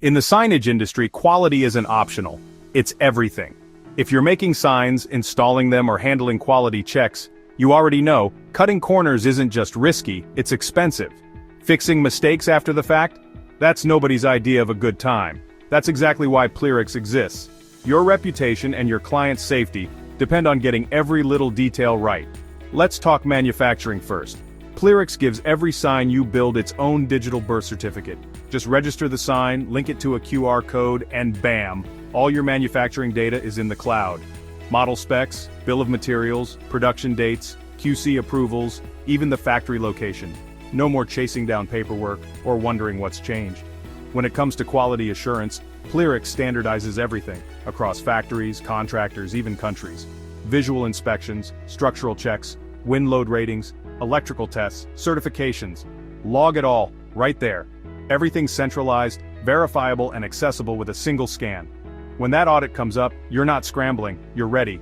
In the signage industry, quality isn't optional. It's everything. If you're making signs, installing them, or handling quality checks, you already know, cutting corners isn't just risky, it's expensive. Fixing mistakes after the fact? That's nobody's idea of a good time. That's exactly why Plyrix exists. Your reputation and your client's safety depend on getting every little detail right. Let's talk manufacturing first. Plyrix gives every sign you build its own digital birth certificate. Just register the sign, link it to a QR code, and bam, all your manufacturing data is in the cloud. Model specs, bill of materials, production dates, QC approvals, even the factory location. No more chasing down paperwork or wondering what's changed. When it comes to quality assurance, Plyrix standardizes everything, across factories, contractors, even countries. Visual inspections, structural checks, wind load ratings, electrical tests, certifications. Log it all, right there. Everything's centralized, verifiable, and accessible with a single scan. When that audit comes up, you're not scrambling, you're ready.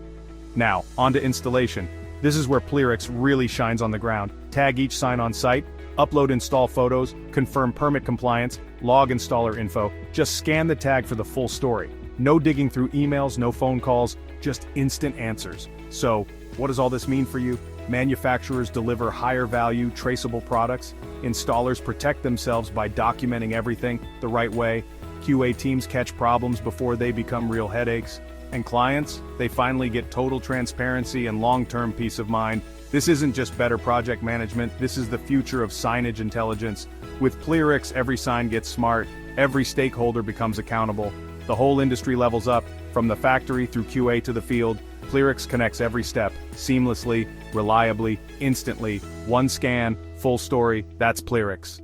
Now, on to installation. This is where Plyrix really shines on the ground. Tag each sign on site, upload install photos, confirm permit compliance, log installer info, just scan the tag for the full story. No digging through emails, no phone calls, just instant answers. So, what does all this mean for you? Manufacturers deliver higher value, traceable products. Installers protect themselves by documenting everything the right way. QA teams catch problems before they become real headaches. And clients, they finally get total transparency and long-term peace of mind. This isn't just better project management, this is the future of signage intelligence. With Plyrix, every sign gets smart, every stakeholder becomes accountable. The whole industry levels up, from the factory through QA to the field. Plyrix connects every step, seamlessly, reliably, instantly. One scan, full story, that's Plyrix.